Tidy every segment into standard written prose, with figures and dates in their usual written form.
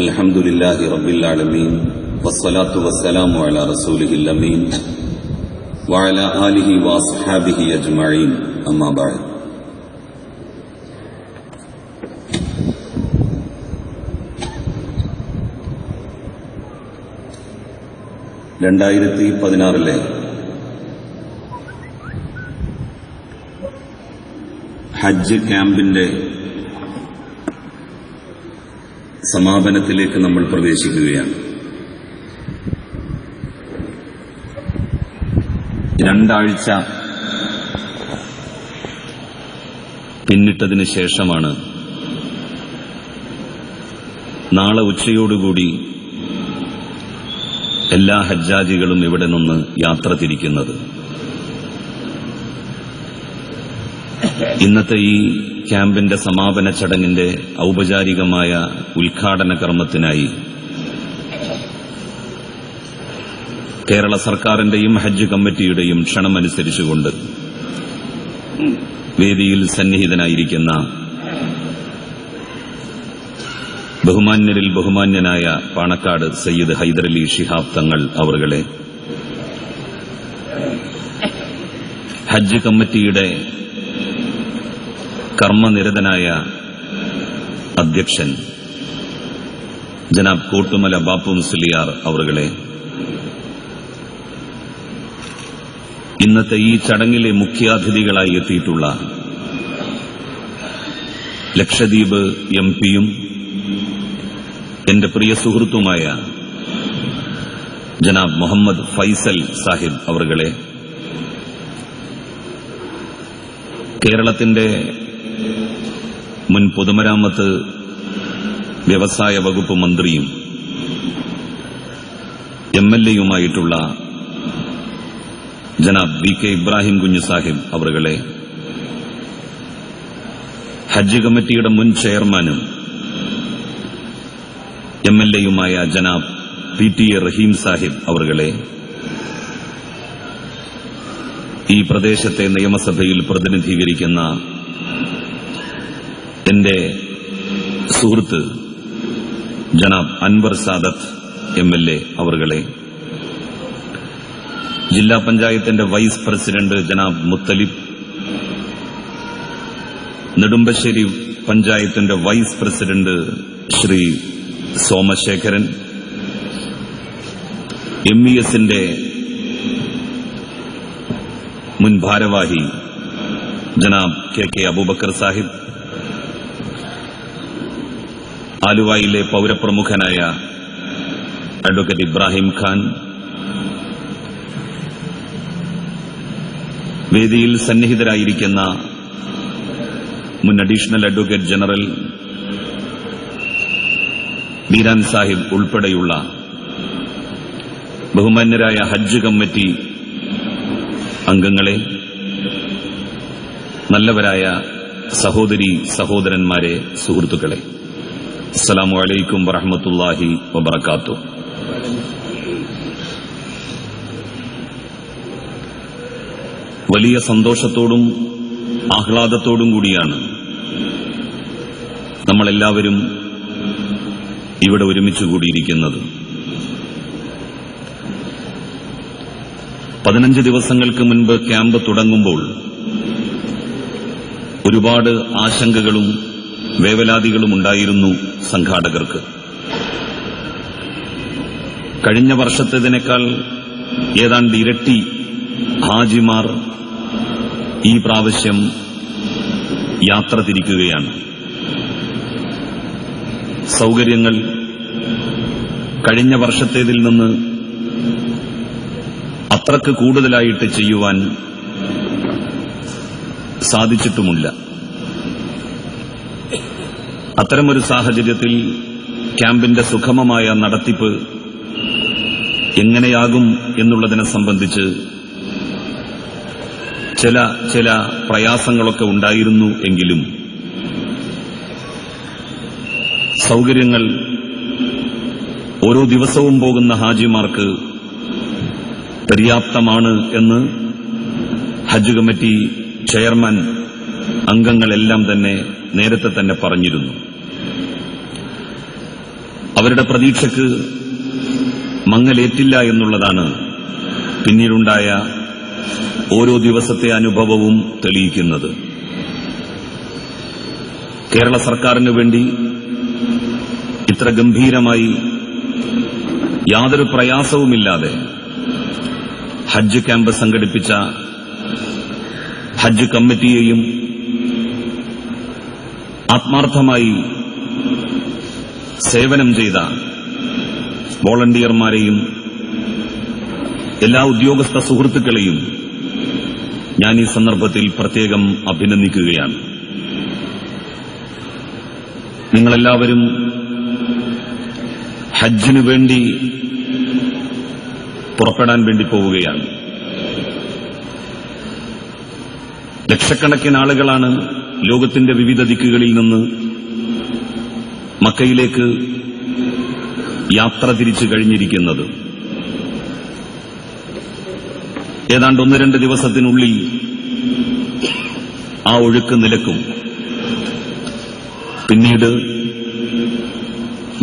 അൽഹംദുലില്ലാഹി റബ്ബിൽ ആലമീൻ വസ്സലാത്തു വസ്സലാമു അലാ റസൂലിഹിൽ അമീൻ വഅലാ ആലിഹി വഅസ്ഹാബിഹി അജ്മഈൻ അമ്മാ ബഅദ്. രണ്ടായിരത്തി 16 ഹജ്ജ് ക്യാമ്പിന്റെ സമാപനത്തിലേക്ക് നമ്മൾ പ്രവേശിക്കുകയാണ്. 2 ആഴ്ച പിന്നിട്ടതിന് ശേഷമാണ് നാളെ ഉച്ചയോടുകൂടി എല്ലാ ഹജ്ജാജികളും ഇവിടെ നിന്ന് യാത്ര തിരിക്കുന്നത്. ഇന്നത്തെ ഈ ക്യാമ്പിന്റെ സമാപന ചടങ്ങിന്റെ ഔപചാരികമായ ഉദ്ഘാടന കർമ്മത്തിനായി കേരള സർക്കാരിന്റെയും ഹജ്ജ് കമ്മിറ്റിയുടെയും ക്ഷണമനുസരിച്ചുകൊണ്ട് വേദിയിൽ സന്നിഹിതനായിരിക്കുന്ന ബഹുമാന്യരിൽ ബഹുമാന്യനായ പാണക്കാട് സയ്യിദ് ഹൈദരലി ശിഹാബ് തങ്ങൾ അവറുകളെ, ഹജ്ജ് കമ്മിറ്റിയുടെ കർമ്മനിരതനായ അധ്യക്ഷൻ ജനാബ് കോട്ടുമല ബാപ്പു മുസ്ലിയാർ അവറുകളെ, ഇന്നത്തെ ഈ ചടങ്ങിലെ മുഖ്യാതിഥികളായി എത്തിയിട്ടുള്ള ലക്ഷദ്വീപ് എംപിയും എന്റെ പ്രിയ സുഹൃത്തുമായ ജനാബ് മുഹമ്മദ് ഫൈസൽ സാഹിബ് അവറുകളെ, കേരളത്തിന്റെ മുൻ പൊതുമരാമത്ത് വ്യവസായ വകുപ്പ് മന്ത്രിയും എംഎൽഎയുമായിട്ടുള്ള ജനാബ് വി കെ ഇബ്രാഹിം കുഞ്ഞു സാഹിബ് അവറുകളെ, ഹജ്ജ് കമ്മിറ്റിയുടെ മുൻ ചെയർമാനും എംഎൽഎയുമായ ജനാബ് PTA റഹീം സാഹിബ് അവറുകളെ, ഈ പ്രദേശത്തെ നിയമസഭയിൽ പ്രതിനിധീകരിക്കുന്ന എന്റെ സുഹൃത്ത് ജനാബ് അൻവർ സാദത്ത് MLA അവറുകളെ, ജില്ലാ പഞ്ചായത്തിന്റെ വൈസ് പ്രസിഡന്റ് ജനാബ് മുത്തലിബ്, നെടുമ്പശ്ശേരി പഞ്ചായത്തിന്റെ വൈസ് പ്രസിഡന്റ് ശ്രീ സോമശേഖരൻ, MESന്റെ മുൻ ഭാരവാഹി ജനാബ് KK അബൂബക്കർ സാഹിബ്, ആലുവയിലെ പൌരപ്രമുഖനായ അഡ്വക്കേറ്റ് ഇബ്രാഹിം ഖാൻ, വേദിയിൽ സന്നിഹിതരായിരിക്കുന്ന മുൻ additional advocate general Beeran Sahib ഉൾപ്പെടെയുള്ള ബഹുമാന്യരായ ഹജ്ജ് കമ്മിറ്റി അംഗങ്ങളെ, നല്ലവരായ സഹോദരീ സഹോദരന്മാരെ, സുഹൃത്തുക്കളെ, അസ്സലാമു അലൈക്കും വറഹ്മത്തുള്ളാഹി വബറകാതുഹു. വലിയ സന്തോഷത്തോടും ആഹ്ലാദത്തോടും കൂടിയാണ് നമ്മളെല്ലാവരും ഇവിടെ ഒരുമിച്ച് കൂടിയിരിക്കുന്നത്. 15 ദിവസങ്ങൾക്ക് മുൻപ് ക്യാമ്പ് തുടങ്ങുമ്പോൾ ഒരുപാട് ആശങ്കകളും വേവലാതികളും ഉണ്ടായിരുന്നു സംഘാടകർക്ക്. കഴിഞ്ഞ വർഷത്തേതിനേക്കാൾ ഏതാണ്ട് ഇരട്ടി ഹാജിമാർ ഈ പ്രാവശ്യം യാത്ര തിരിക്കുകയാണ്. സൗകര്യങ്ങൾ കഴിഞ്ഞ വർഷത്തേതിൽ നിന്ന് അത്രക്ക് കൂടുതലായിട്ട് ചെയ്യുവാൻ സാധിച്ചിട്ടുമില്ല. അത്തരമൊരു സാഹചര്യത്തിൽ ക്യാമ്പിന്റെ സുഗമമായ നടത്തിപ്പ് എങ്ങനെയാകും എന്നുള്ളതിനെ സംബന്ധിച്ച് ചില പ്രയാസങ്ങളൊക്കെ ഉണ്ടായിരുന്നു. എങ്കിലും സൗകര്യങ്ങൾ ഓരോ ദിവസവും പോകുന്ന ഹാജിമാർക്ക് പര്യാപ്തമാണ് എന്ന് ഹജ്ജ് കമ്മിറ്റി ചെയർമാൻ അംഗങ്ങളെല്ലാം തന്നെ നേരത്തെ തന്നെ പറഞ്ഞിരുന്നു. അവരുടെ പ്രതീക്ഷയ്ക്ക് മങ്ങലേറ്റില്ല എന്നുള്ളതാണ് പിന്നീടുണ്ടായ ഓരോ ദിവസത്തെ അനുഭവവും തെളിയിക്കുന്നത്. കേരള സർക്കാരിനു വേണ്ടി ഇത്ര ഗംഭീരമായി യാതൊരു പ്രയാസവുമില്ലാതെ ഹജ്ജ് ക്യാമ്പ് സംഘടിപ്പിച്ച ഹജ്ജ് കമ്മിറ്റിയെയും ആത്മാർത്ഥമായി സേവനം ചെയ്ത വോളണ്ടിയർമാരെയും എല്ലാ ഉദ്യോഗസ്ഥ സുഹൃത്തുക്കളെയും ഞാൻ ഈ സന്ദർഭത്തിൽ പ്രത്യേകം അഭിനന്ദിക്കുകയാണ്. നിങ്ങളെല്ലാവരും ഹജ്ജിനു വേണ്ടി പുറപ്പെടാൻ വേണ്ടി പോവുകയാണ്. ലക്ഷക്കണക്കിന് ആളുകളാണ് ലോകത്തിന്റെ വിവിധ ദിക്കുകളിൽ നിന്ന് മക്കയിലേക്ക് യാത്ര തിരിച്ചു കഴിഞ്ഞിരിക്കുന്നത്. ഏതാണ്ട് 1-2 ദിവസത്തിനുള്ളിൽ ആ ഒഴുക്ക് നിലക്കും. പിന്നീട്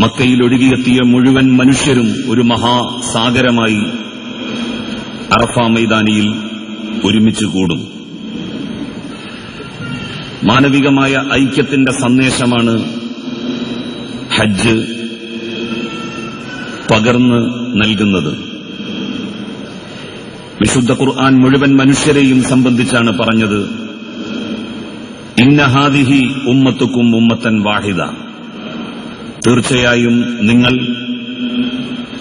മക്കയിൽ ഒഴുകിയെത്തിയ മുഴുവൻ മനുഷ്യരും ഒരു മഹാസാഗരമായി അറഫ മൈതാനിയിൽ ഒരുമിച്ച് കൂടും. മാനവികമായ ഐക്യത്തിന്റെ സന്ദേശമാണ് ഹജ്ജ് പകർന്ന് നൽകുന്നത്. വിശുദ്ധ ഖുർആൻ മുഴുവൻ മനുഷ്യരെയും സംബന്ധിച്ചാണ് പറഞ്ഞത്, ഇന്ന ഹാദിഹി ഉമ്മത്തുക്കും ഉമ്മത്തൻ വാഹിദ. തീർച്ചയായും നിങ്ങൾ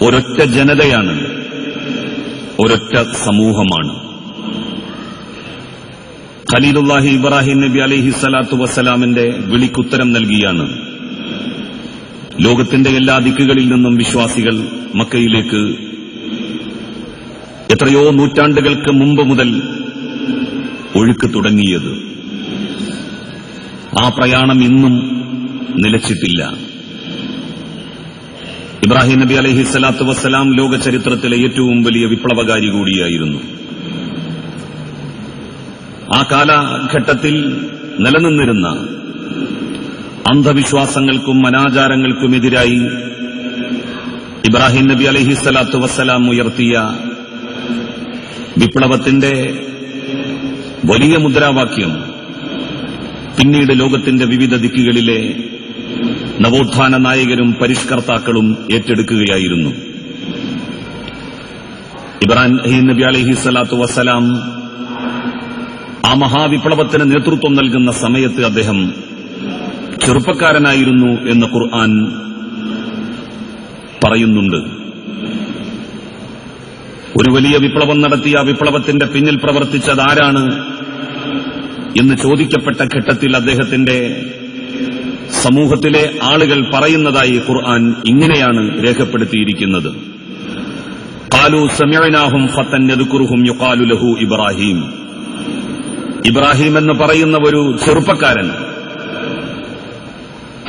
ഒരൊറ്റ ജനതയാണ്, ഒരൊറ്റ സമൂഹമാണ്. ഖലീലുല്ലാഹി ഇബ്രാഹിം നബി അലൈഹി സ്വലാത്തു വസ്സലാമിന്റെ വിളിക്കുത്തരം നൽകിയാണ് ലോകത്തിന്റെ എല്ലാ ദിക്കുകളിൽ നിന്നും വിശ്വാസികൾ മക്കയിലേക്ക് എത്രയോ നൂറ്റാണ്ടുകൾക്ക് മുമ്പ് മുതൽ ഒഴുക്ക് തുടങ്ങിയത്. ആ പ്രയാണം ഇന്നും നിലച്ചിട്ടില്ല. ഇബ്രാഹിം നബി അലൈഹി സ്വലാത്തു വസ്സലാം ലോക ചരിത്രത്തിലെ ഏറ്റവും വലിയ വിപ്ലവകാരി കൂടിയായിരുന്നു. ആ കാലഘട്ടത്തിൽ നിലനിന്നിരുന്ന അന്ധവിശ്വാസങ്ങൾക്കും അനാചാരങ്ങൾക്കുമെതിരായി ഇബ്രാഹിം നബി അലൈഹി സ്വലാത്തു വസ്സലാം ഉയർത്തിയ വിപ്ലവത്തിന്റെ വലിയ മുദ്രാവാക്യം പിന്നീട് ലോകത്തിന്റെ വിവിധ ദിക്കുകളിലെ നവോത്ഥാന നായകരും പരിഷ്കർത്താക്കളും ഏറ്റെടുക്കുകയായിരുന്നു. ഇബ്രാഹിം നബി അലൈഹി സ്വലാത്തു വസ്സലാം ആ മഹാവിപ്ലവത്തിന് നേതൃത്വം നൽകുന്ന സമയത്ത് അദ്ദേഹം ചെറുപ്പക്കാരനായിരുന്നു എന്ന് ഖുർആൻ പറയുന്നുണ്ട്. ഒരു വലിയ വിപ്ലവം നടത്തി ആ വിപ്ലവത്തിന്റെ പിന്നിൽ പ്രവർത്തിച്ചത് ആരാണ് എന്ന് ചോദിക്കപ്പെട്ട ഘട്ടത്തിൽ അദ്ദേഹത്തിന്റെ സമൂഹത്തിലെ ആളുകൾ പറയുന്നതായി ഖുർആൻ ഇങ്ങനെയാണ് രേഖപ്പെടുത്തിയിരിക്കുന്നത്, ഖാലൂ സമിഅനാഹും ഫതൻ യദ്കുറുഹും യുഖാലു ലഹു ഇബ്രാഹിം. ഇബ്രാഹിം എന്ന് പറയുന്ന ഒരു ചെറുപ്പക്കാരൻ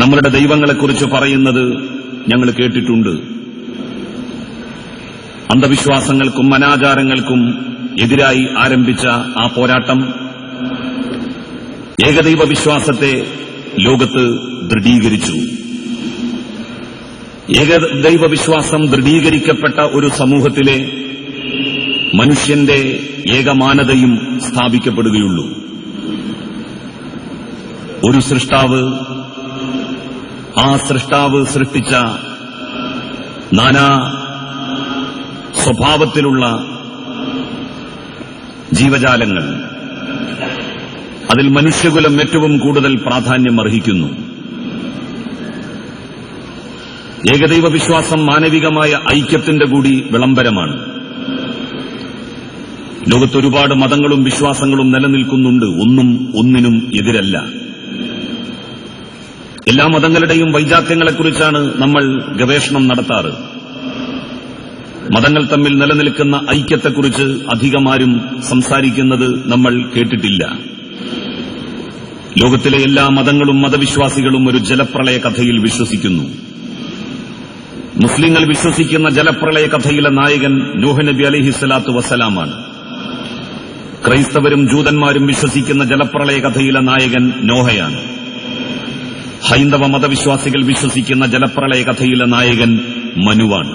നമ്മളുടെ ദൈവങ്ങളെക്കുറിച്ച് പറയുന്നത് ഞങ്ങൾ കേട്ടിട്ടുണ്ട്. അന്ധവിശ്വാസങ്ങൾക്കും അനാചാരങ്ങൾക്കും എതിരായി ആരംഭിച്ച ആ പോരാട്ടം ഏകദൈവ വിശ്വാസത്തെ ലോകത്ത് ദൃഢീകരിച്ചു. ഏകദൈവ വിശ്വാസം ദൃഢീകരിക്കപ്പെട്ട ഒരു സമൂഹത്തിലെ മനുഷ്യന്റെ ഏകമാനതയും സ്ഥാപിക്കപ്പെടുകയുള്ളൂ. ഒരു സൃഷ്ടാവ്, ആ സൃഷ്ടാവ് സൃഷ്ടിച്ച നാനാ സ്വഭാവത്തിലുള്ള ജീവജാലങ്ങൾ, അതിൽ മനുഷ്യകുലം ഏറ്റവും കൂടുതൽ പ്രാധാന്യം അർഹിക്കുന്നു. ഏകദൈവ വിശ്വാസം മാനവികമായ ഐക്യത്തിന്റെ കൂടി വിളംബരമാണ്. ലോകത്തൊരുപാട് മതങ്ങളും വിശ്വാസങ്ങളും നിലനിൽക്കുന്നുണ്ട്. ഒന്നും ഒന്നിനും എതിരല്ല. എല്ലാ മതങ്ങളുടെയും വൈജാത്യങ്ങളെക്കുറിച്ചാണ് നമ്മൾ ഗവേഷണം നടത്താറ്. മതങ്ങൾ തമ്മിൽ നിലനിൽക്കുന്ന ഐക്യത്തെക്കുറിച്ച് അധികമാരും സംസാരിക്കുന്നത് നമ്മൾ കേട്ടിട്ടില്ല. ലോകത്തിലെ എല്ലാ മതങ്ങളും മതവിശ്വാസികളും ഒരു ജലപ്രളയ കഥയിൽ വിശ്വസിക്കുന്നു. മുസ്ലിങ്ങൾ വിശ്വസിക്കുന്ന ജലപ്രളയ കഥയിലെ നായകൻ നൂഹ് നബി അലൈഹി സ്വലാത്തു വസ്സലാമാണ്. ക്രൈസ്തവരും ജൂതന്മാരും വിശ്വസിക്കുന്ന ജലപ്രളയ കഥയിലെ നായകൻ നോഹയാണ്. ഹൈന്ദവ മതവിശ്വാസികൾ വിശ്വസിക്കുന്ന ജലപ്രളയ കഥയിലെ നായകൻ മനുവാണ്.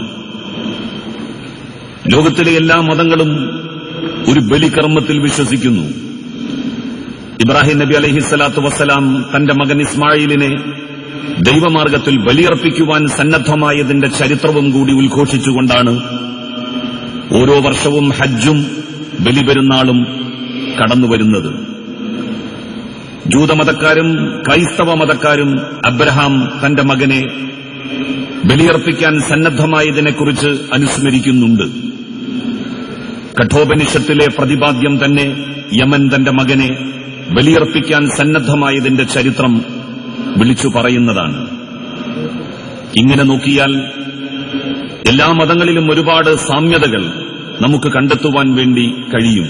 ലോകത്തിലെ എല്ലാ മതങ്ങളും ഒരു ബലികർമ്മത്തിൽ വിശ്വസിക്കുന്നു. ഇബ്രാഹിം നബി അലൈഹിസ്സലാത്തു വസ്സലാം തന്റെ മകൻ ഇസ്മായിലിനെ ദൈവമാർഗത്തിൽ ബലിയർപ്പിക്കുവാൻ സന്നദ്ധമായതിന്റെ ചരിത്രവും കൂടി ഉദ്ഘോഷിച്ചുകൊണ്ടാണ് ഓരോ വർഷവും ഹജ്ജും ബലിപെരുന്നാളും കടന്നുവരുന്നത്. ജൂതമതക്കാരും ക്രൈസ്തവ മതക്കാരും അബ്രഹാം തന്റെ മകനെ ബലിയർപ്പിക്കാൻ സന്നദ്ധമായതിനെക്കുറിച്ച് അനുസ്മരിക്കുന്നുണ്ട്. കഠോപനിഷത്തിലെ പ്രതിപാദ്യം തന്നെ യമൻ തന്റെ മകനെ ബലിയർപ്പിക്കാൻ സന്നദ്ധമായതിന്റെ ചരിത്രം വിളിച്ചു പറയുന്നതാണ്. ഇങ്ങനെ നോക്കിയാൽ എല്ലാ മതങ്ങളിലും ഒരുപാട് സാമ്യതകൾ നമുക്ക് കണ്ടെത്തുവാൻ വേണ്ടി കഴിയും.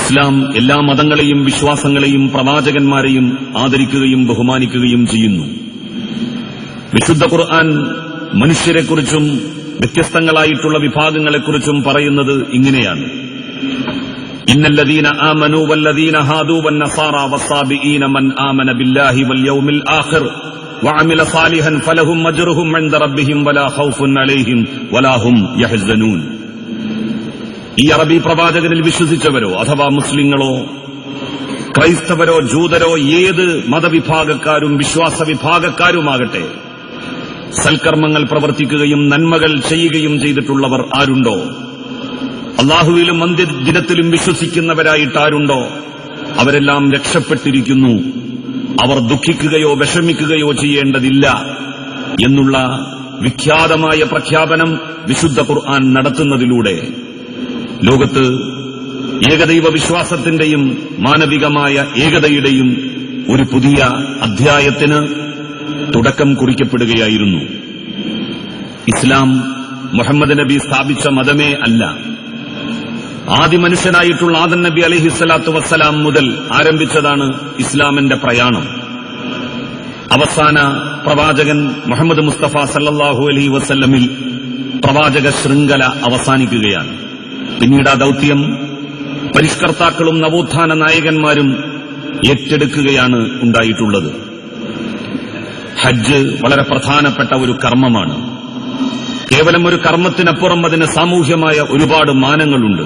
ഇസ്ലാം എല്ലാ മതങ്ങളെയും വിശ്വാസങ്ങളെയും പ്രവാചകന്മാരെയും ആദരിക്കുകയും ബഹുമാനിക്കുകയും ചെയ്യുന്നു. വിശുദ്ധ ഖുർആൻ മനുഷ്യരെക്കുറിച്ചും വ്യത്യസ്തങ്ങളായിട്ടുള്ള വിഭാഗങ്ങളെക്കുറിച്ചും പറയുന്നത് ഇങ്ങനെയാണ്: ഇന്നല്ലദീന ആമനൂ വല്ലദീന ഹാദൂ വന്നസാറാ വസ്സാബിഈന മൻ ആമന ബില്ലാഹി വൽ യൗമിൽ ആഖിർ വഅമില സാലിഹൻ ഫലഹും അജ്റുഹും ഇൻദ റബ്ബിഹിം വലാ ഖൗഫുൻ അലൈഹിം വലാ ഹും യഹ്സനൂൻ. ഈ അറബി പ്രവാചകനിൽ വിശ്വസിച്ചവരോ അഥവാ മുസ്ലിങ്ങളോ ക്രൈസ്തവരോ ജൂതരോ ഏത് മതവിഭാഗക്കാരും വിശ്വാസ വിഭാഗക്കാരുമാകട്ടെ, സൽക്കർമ്മങ്ങൾ പ്രവർത്തിക്കുകയും നന്മകൾ ചെയ്യുകയും ചെയ്തിട്ടുള്ളവർ ആരുണ്ടോ, അല്ലാഹുവിലും അന്ത്യദിനത്തിലും വിശ്വസിക്കുന്നവരായിട്ടാരുണ്ടോ, അവരെല്ലാം രക്ഷപ്പെട്ടിരിക്കുന്നു. അവർ ദുഃഖിക്കുകയോ വിഷമിക്കുകയോ ചെയ്യേണ്ടതില്ല എന്നുള്ള വിഖ്യാതമായ പ്രഖ്യാപനം വിശുദ്ധ ഖുർആൻ നടത്തുന്നതിലൂടെ ലോകത്ത് ഏകദൈവ വിശ്വാസത്തിന്റെയും മാനവികമായ ഏകതയുടെയും ഒരു പുതിയ അധ്യായത്തിന് തുടക്കം കുറിക്കപ്പെടുകയായിരുന്നു. ഇസ്ലാം മുഹമ്മദ് നബി സ്ഥാപിച്ച മതമേ അല്ല. ആദിമനുഷ്യനായിട്ടുള്ള ആദം നബി അലൈഹിസ്സലാത്തു വസ്സലാം മുതൽ ആരംഭിച്ചതാണ് ഇസ്ലാമിന്റെ പ്രയാണം. അവസാന പ്രവാചകൻ മുഹമ്മദ് മുസ്തഫ സല്ലല്ലാഹു അലൈഹി വസല്ലമിൽ പ്രവാചക ശൃംഖല അവസാനിക്കുകയാണ്. പിന്നീട് ആ ദൌത്യം പരിഷ്കർത്താക്കളും നവോത്ഥാന നായകന്മാരും ഏറ്റെടുക്കുകയാണ് ഉണ്ടായിട്ടുള്ളത്. ഹജ്ജ് വളരെ പ്രധാനപ്പെട്ട ഒരു കർമ്മമാണ്. കേവലം ഒരു കർമ്മത്തിനപ്പുറം അതിന് സാമൂഹ്യമായ ഒരുപാട് മാനങ്ങളുണ്ട്.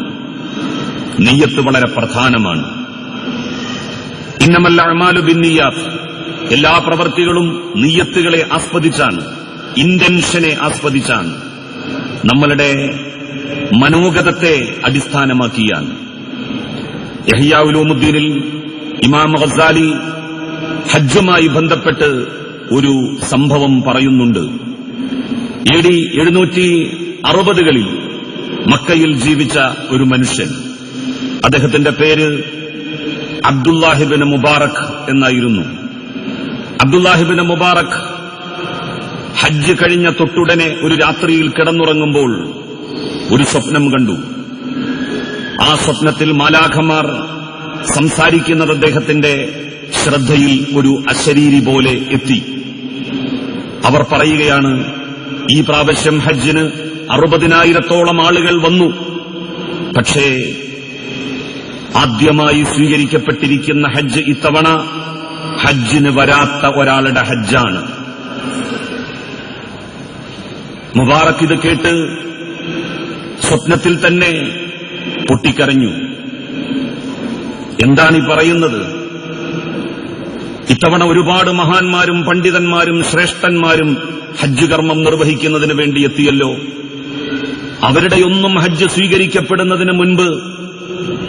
നിയ്യത്ത് വളരെ പ്രധാനമാണ്. ഇന്നമൽ അഅ്മാലു ബിന്നിയ്യാത്ത്, എല്ലാ പ്രവൃത്തികളും നിയ്യത്തുകളെ ആസ്പദിച്ചാണ്, ഇന്റൻഷനെ ആസ്പദിച്ചാണ്, നമ്മളുടെ മനോഗതത്തെ അടിസ്ഥാനമാക്കിയാണ്. ഇഹ്യാ ഉലൂമുദ്ദീനിൽ ഇമാം ഗസാലി ഹജ്ജുമായി ബന്ധപ്പെട്ട് ഒരു സംഭവം പറയുന്നുണ്ട്. AD 760കളിൽ മക്കയിൽ ജീവിച്ച ഒരു മനുഷ്യൻ, അദ്ദേഹത്തിന്റെ പേര് അബ്ദുല്ലാഹിബ്നു മുബാറക് എന്നായിരുന്നു. അബ്ദുല്ലാഹിബ്നു മുബാറക് ഹജ്ജ് കഴിഞ്ഞ തൊട്ടുടനെ ഒരു രാത്രിയിൽ കിടന്നുറങ്ങുമ്പോൾ ഒരു സ്വപ്നം കണ്ടു. ആ സ്വപ്നത്തിൽ മാലാഖമാർ സംസാരിക്കുന്നത് അദ്ദേഹത്തിന്റെ ശ്രദ്ധയിൽ ഒരു അശരീരി പോലെ എത്തി. അവർ പറയുകയാണ്, ഈ പ്രാവശ്യം ഹജ്ജിന് 60,000-ഓളം ആളുകൾ വന്നു. പക്ഷേ ആദ്യമായി സ്വീകരിക്കപ്പെട്ടിരിക്കുന്ന ഹജ്ജ് ഇത്തവണ ഹജ്ജിന് വരാത്ത ഒരാളുടെ ഹജ്ജാണ്. മുബാറക് ഇത് കേട്ട് സ്വപ്നത്തിൽ തന്നെ പൊട്ടിക്കരഞ്ഞു. എന്താണ് ഈ പറയുന്നത്? ഇത്തവണ ഒരുപാട് മഹാന്മാരും പണ്ഡിതന്മാരും ശ്രേഷ്ഠന്മാരും ഹജ്ജ് കർമ്മം നിർവഹിക്കുന്നതിന് വേണ്ടി എത്തിയല്ലോ. അവരുടെയൊന്നും ഹജ്ജ് സ്വീകരിക്കപ്പെടുന്നതിന് മുൻപ്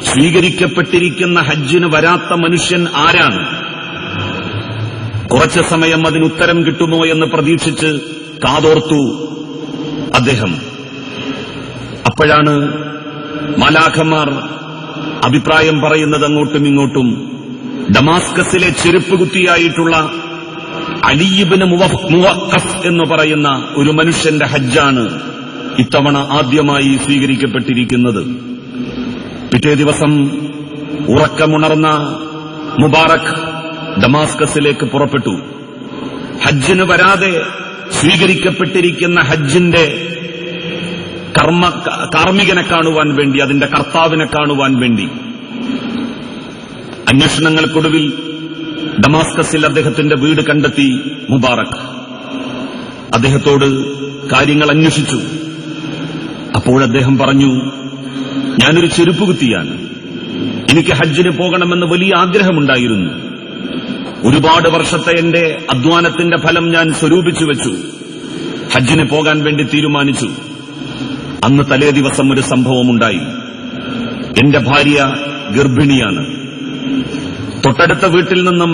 സ്വീകരിക്കപ്പെട്ടിരിക്കുന്ന ഹജ്ജിന് വരാത്ത മനുഷ്യൻ ആരാണ്? കുറച്ചു സമയം അതിനുത്തരം കിട്ടുമോ എന്ന് പ്രതീക്ഷിച്ച് കാതോർത്തു അദ്ദേഹം. അപ്പോഴാണ് മാലാഖമാർ അഭിപ്രായം പറയുന്നത് അങ്ങോട്ടും ഇങ്ങോട്ടും. ഡമാസ്കസിലെ ചെരുപ്പ് കുത്തിയായിട്ടുള്ള അലി ഇബ്നു മുവഖഫ് എന്ന് പറയുന്ന ഒരു മനുഷ്യന്റെ ഹജ്ജാണ് ഇത്തവണ ആദ്യമായി സ്വീകരിക്കപ്പെട്ടിരിക്കുന്നത്. പിറ്റേ ദിവസം ഉറക്കമുണർന്ന മുബാറക് ഡമാസ്കസിലേക്ക് പുറപ്പെട്ടു. ഹജ്ജിന് വരാതെ സ്വീകരിക്കപ്പെട്ടിരിക്കുന്ന ഹജ്ജിന്റെ കാർമ്മികനെ കാണുവാൻ വേണ്ടി, അതിന്റെ കർത്താവിനെ കാണുവാൻ വേണ്ടി. അന്വേഷണങ്ങൾക്കൊടുവിൽ ഡമാസ്കസിൽ അദ്ദേഹത്തിന്റെ വീട് കണ്ടെത്തി മുബാറക്. അദ്ദേഹത്തോട് കാര്യങ്ങൾ അന്വേഷിച്ചു. അപ്പോഴദ്ദേഹം പറഞ്ഞു, ഞാനൊരു ചെരുപ്പ് കുത്തിയാണ്. എനിക്ക് ഹജ്ജിന് പോകണമെന്ന് വലിയ ആഗ്രഹമുണ്ടായിരുന്നു. ഒരുപാട് വർഷത്തെ എന്റെ അധ്വാനത്തിന്റെ ഫലം ഞാൻ സ്വരൂപിച്ചു വെച്ചു. ഹജ്ജിന് പോകാൻ വേണ്ടി തീരുമാനിച്ചു. അന്ന് തലേ ദിവസം ഒരു സംഭവമുണ്ടായി. എന്റെ ഭാര്യ ഗർഭിണിയാണ്. തൊട്ടടുത്ത വീട്ടിൽ നിന്ന്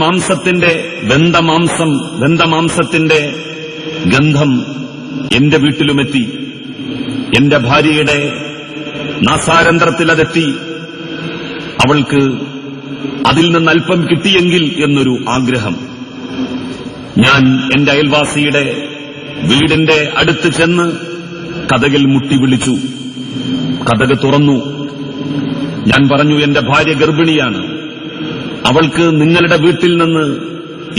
വെന്തമാംസത്തിന്റെ ഗന്ധം എന്റെ വീട്ടിലുമെത്തി. എന്റെ ഭാര്യയുടെ നാസാരന്ധ്രത്തിൽ അതെത്തി. അവൾക്ക് അതിൽ നിന്ന് അല്പം കിട്ടിയെങ്കിൽ എന്നൊരു ആഗ്രഹം. ഞാൻ എന്റെ അയൽവാസിയുടെ വീടിന്റെ അടുത്ത് ചെന്ന് കതകിൽ മുട്ടി വിളിച്ചു. കതക് തുറന്നു. ഞാൻ പറഞ്ഞു, എന്റെ ഭാര്യ ഗർഭിണിയാണ്. അവൾക്ക് നിങ്ങളുടെ വീട്ടിൽ നിന്ന്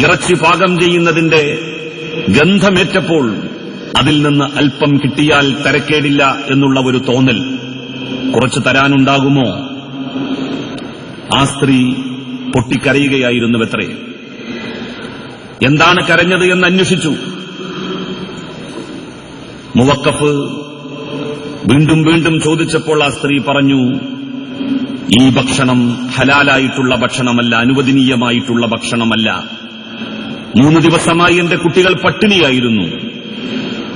ഇറച്ചി പാകം ചെയ്യുന്നതിന്റെ ഗന്ധമേറ്റപ്പോൾ അതിൽ നിന്ന് അല്പം കിട്ടിയാൽ തരക്കേടില്ല എന്നുള്ള ഒരു തോന്നൽ. കുറച്ച് തരാനുണ്ടാകുമോ? ആ സ്ത്രീ പൊട്ടിക്കരയുകയായിരുന്നുവത്രേ. എന്താണ് കരഞ്ഞത് എന്ന് അന്വേഷിച്ചു. മുവക്കഫ് വീണ്ടും വീണ്ടും ചോദിച്ചപ്പോൾ ആ സ്ത്രീ പറഞ്ഞു, ഈ ഭക്ഷണം ഹലാലായിട്ടുള്ള ഭക്ഷണമല്ല, അനുവദനീയമായിട്ടുള്ള ഭക്ഷണമല്ല. 3 ദിവസമായി എന്റെ കുട്ടികൾ പട്ടിണിയായിരുന്നു.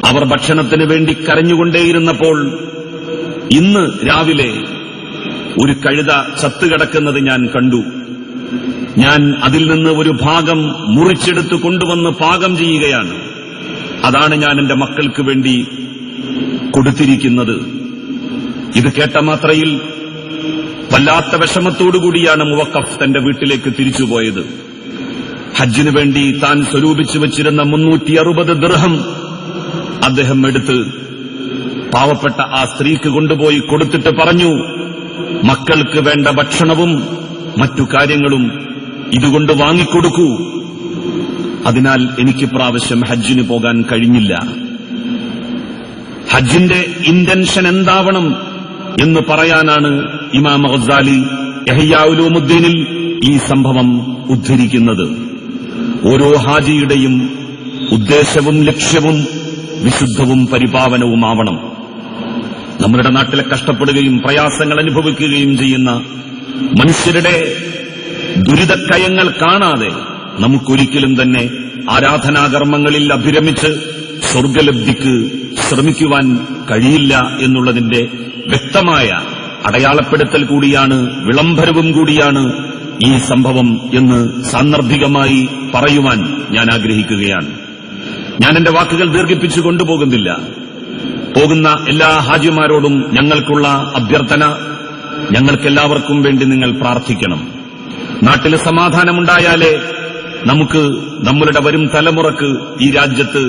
അവർ ഭക്ഷണത്തിന് വേണ്ടി കരഞ്ഞുകൊണ്ടേയിരുന്നപ്പോൾ ഇന്ന് രാവിലെ ഒരു കഴുത ചത്തുകിടക്കുന്നത് ഞാൻ കണ്ടു. ഞാൻ അതിൽ നിന്ന് ഒരു ഭാഗം മുറിച്ചെടുത്ത് കൊണ്ടുവന്ന് പാകം ചെയ്യുകയാണ്. അതാണ് ഞാൻ എന്റെ മക്കൾക്ക് വേണ്ടി കൊടുത്തിരിക്കുന്നത്. ഇത് കേട്ട മാത്രയിൽ വല്ലാത്ത വിഷമത്തോടുകൂടിയാണ് മുവക്കഫ് തന്റെ വീട്ടിലേക്ക് തിരിച്ചുപോയത്. ഹജ്ജിനു വേണ്ടി താൻ സ്വരൂപിച്ചു വച്ചിരുന്ന 360 ദിർഹം അദ്ദേഹം എടുത്ത് പാവപ്പെട്ട ആ സ്ത്രീക്ക് കൊണ്ടുപോയി കൊടുത്തിട്ട് പറഞ്ഞു, മക്കൾക്ക് വേണ്ട ഭക്ഷണവും മറ്റു കാര്യങ്ങളും ഇതുകൊണ്ട് വാങ്ങിക്കൊടുക്കൂ. അതിനാൽ എനിക്ക് പ്രാവശ്യം ഹജ്ജിന് പോകാൻ കഴിഞ്ഞില്ല. ഹജ്ജിന്റെ ഇന്റൻഷൻ എന്താവണം എന്ന് പറയാനാണ് ഇമാം ഗസാലി ഇഹ്യാ ഉലൂമുദ്ദീനിൽ ഈ സംഭവം ഉദ്ധരിക്കുന്നത്. ഓരോ ഹാജിയുടെയും ഉദ്ദേശവും ലക്ഷ്യവും വിശുദ്ധവും പരിപാവനവുമാവണം. നമ്മുടെ നാട്ടിലെ കഷ്ടപ്പെടുകയും പ്രയാസങ്ങൾ അനുഭവിക്കുകയും ചെയ്യുന്ന മനുഷ്യരുടെ ദുരിതക്കയങ്ങൾ കാണാതെ നമുക്കൊരിക്കലും തന്നെ ആരാധനാകർമ്മങ്ങളിൽ അഭിരമിച്ച് സ്വർഗലബ്ധിക്ക് ശ്രമിക്കുവാൻ കഴിയില്ല എന്നുള്ളതിന്റെ വ്യക്തമായ അടയാളപ്പെടുത്തൽ കൂടിയാണ്, വിളംബരവും കൂടിയാണ് ഈ സംഭവം എന്ന് സാന്ദർഭികമായി പറയുവാൻ ഞാൻ ആഗ്രഹിക്കുകയാണ്. ഞാൻ എന്റെ വാക്കുകൾ ദീർഘിപ്പിച്ചു കൊണ്ടുപോകുന്നില്ല. പോകുന്ന എല്ലാ ഹാജിമാരോടും ഞങ്ങൾക്കുള്ള അഭ്യർത്ഥന, ഞങ്ങൾക്കെല്ലാവർക്കും വേണ്ടി നിങ്ങൾ പ്രാർത്ഥിക്കണം. നാട്ടിൽ സമാധാനമുണ്ടായാലേ നമുക്ക് നമ്മളുടെ വരും തലമുറക്ക് ഈ രാജ്യത്ത്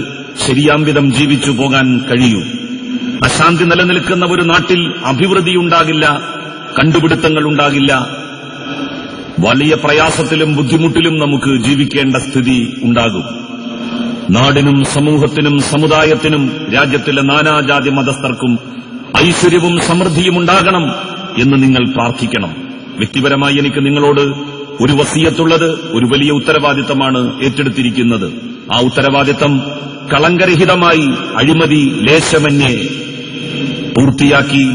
ശരിയാംവിധം ജീവിച്ചു പോകാൻ കഴിയൂ. അശാന്തി നിലനിൽക്കുന്ന ഒരു നാട്ടിൽ അഭിവൃദ്ധിയുണ്ടാകില്ല, കണ്ടുപിടുത്തങ്ങൾ ഉണ്ടാകില്ല. വലിയ പ്രയാസത്തിലും ബുദ്ധിമുട്ടിലും നമുക്ക് ജീവിക്കേണ്ട സ്ഥിതി ഉണ്ടാകും. നാടിനും സമൂഹത്തിനും സമുദായത്തിനും രാജ്യത്തിലെ നാനാജാതി മതസ്ഥർക്കും ഐശ്വര്യവും സമൃദ്ധിയും ഉണ്ടാകണം എന്ന് നിങ്ങൾ പ്രാർത്ഥിക്കണം. വ്യക്തിപരമായി എനിക്ക് നിങ്ങളോട് ഒരു വസിയത്തുള്ളത്, ഒരു വലിയ ഉത്തരവാദിത്തമാണ് ഏറ്റെടുത്തിരിക്കുന്നത്. ആ ഉത്തരവാദിത്തം കളങ്കരഹിതമായി അഴിമതി ലേശമന്യേ പൂർത്തിയാക്കി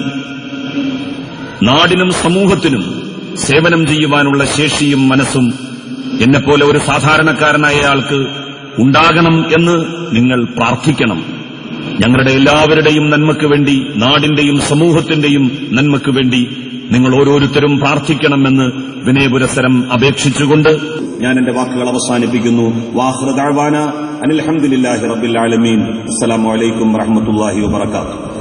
നാടിനും സമൂഹത്തിനും സേവനം ചെയ്യുവാനുള്ള ശേഷിയും മനസ്സും എന്നെപ്പോലെ ഒരു സാധാരണക്കാരനായ ആൾക്ക് ഉണ്ടാകണം എന്ന് നിങ്ങൾ പ്രാർത്ഥിക്കണം. ഞങ്ങളുടെ എല്ലാവരുടെയും നന്മയ്ക്ക് വേണ്ടി, നാടിന്റെയും സമൂഹത്തിന്റെയും നന്മയ്ക്ക് വേണ്ടി നിങ്ങൾ ഓരോരുത്തരും പ്രാർത്ഥിക്കണമെന്ന് വിനയപുരസരം അപേക്ഷിച്ചുകൊണ്ട് ഞാൻ എന്റെ വാക്കുകൾ അവസാനിപ്പിക്കുന്നു. വാഖിറു ദഅ്വാനാ അനിൽ ഹംദുലില്ലാഹി റബ്ബിൽ ആലമീൻ. അസ്സലാമു അലൈക്കും വറഹ്മത്തുള്ളാഹി വബറകാതുഹു.